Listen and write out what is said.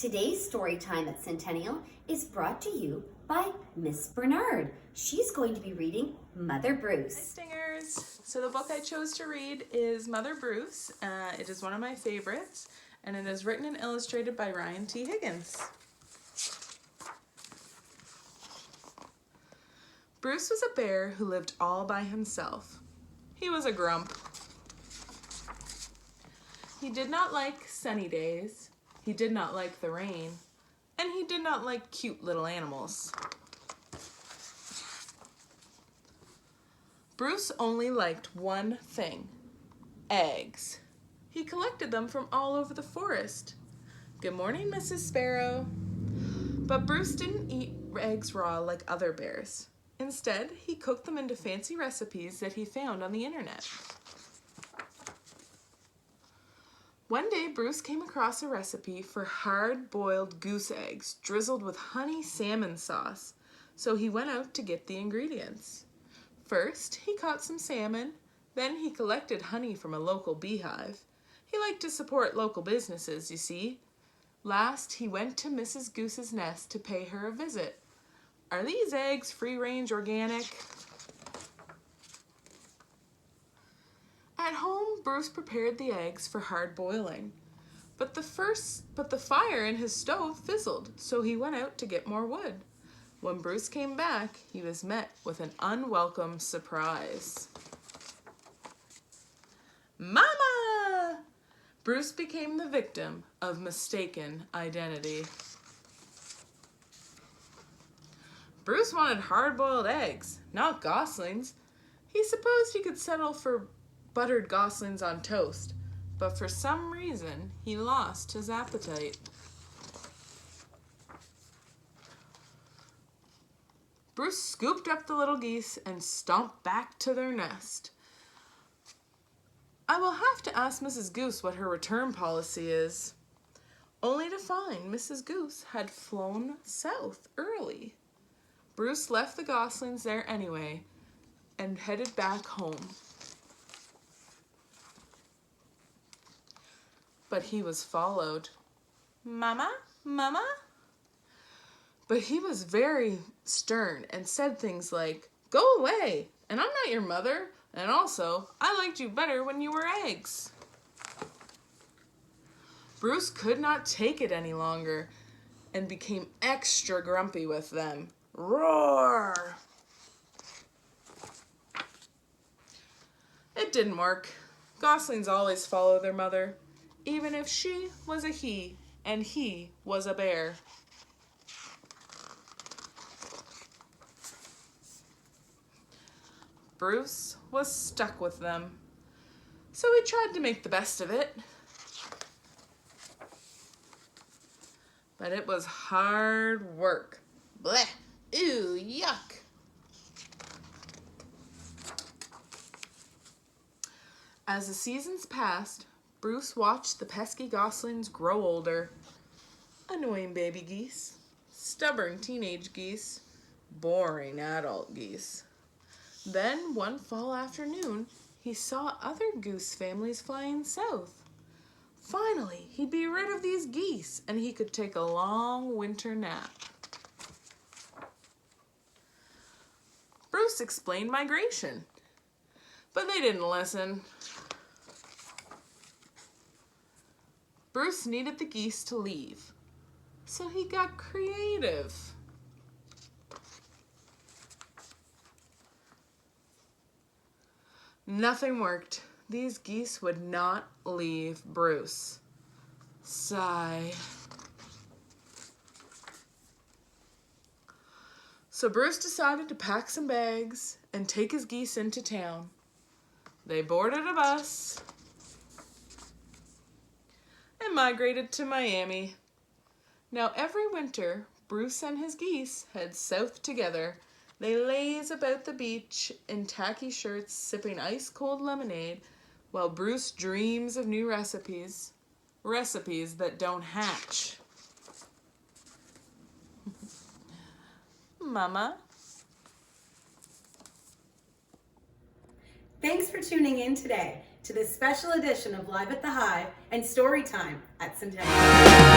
Today's story time at Centennial is brought to you by Miss Bernard. She's going to be reading Mother Bruce. Hi Stingers! So the book I chose to read is Mother Bruce. It is one of my favorites, and it is written and illustrated by Ryan T. Higgins. Bruce was a bear who lived all by himself. He was a grump. He did not like sunny days, he did not like the rain, and he did not like cute little animals. Bruce only liked one thing: eggs. He collected them from all over the forest. Good morning, Mrs. Sparrow. But Bruce didn't eat eggs raw like other bears. Instead, he cooked them into fancy recipes that he found on the internet. One day, Bruce came across a recipe for hard-boiled goose eggs drizzled with honey salmon sauce, so he went out to get the ingredients. First, he caught some salmon, then he collected honey from a local beehive. He liked to support local businesses, you see. Last, he went to Mrs. Goose's nest to pay her a visit. Are these eggs free-range organic? At home, Bruce prepared the eggs for hard boiling. But the fire in his stove fizzled, so he went out to get more wood. When Bruce came back, he was met with an unwelcome surprise. Mama! Bruce became the victim of mistaken identity. Bruce wanted hard-boiled eggs, not goslings. He supposed he could settle for buttered goslings on toast, but for some reason, he lost his appetite. Bruce scooped up the little geese and stomped back to their nest. I will have to ask Mrs. Goose what her return policy is, only to find Mrs. Goose had flown south early. Bruce left the goslings there anyway and headed back home. But he was followed. Mama? Mama? But he was very stern and said things like, "Go away, and I'm not your mother, and also, I liked you better when you were eggs." Bruce could not take it any longer and became extra grumpy with them. Roar! It didn't work. Goslings always follow their mother, even if she was a he and he was a bear. Bruce was stuck with them, so he tried to make the best of it. But it was hard work. Blech! Ew, yuck! As the seasons passed, Bruce watched the pesky goslings grow older. Annoying baby geese, stubborn teenage geese, boring adult geese. Then, one fall afternoon, he saw other goose families flying south. Finally, he'd be rid of these geese, and he could take a long winter nap. Bruce explained migration, but they didn't listen. Bruce needed the geese to leave, so he got creative. Nothing worked. These geese would not leave Bruce. Sigh. So Bruce decided to pack some bags and take his geese into town. They boarded a bus and migrated to Miami. Now every winter, Bruce and his geese head south together. They laze about the beach in tacky shirts, sipping ice-cold lemonade, while Bruce dreams of new recipes. Recipes that don't hatch. Mama? Thanks for tuning in today to this special edition of Live at the Hive and Story Time at Centennial.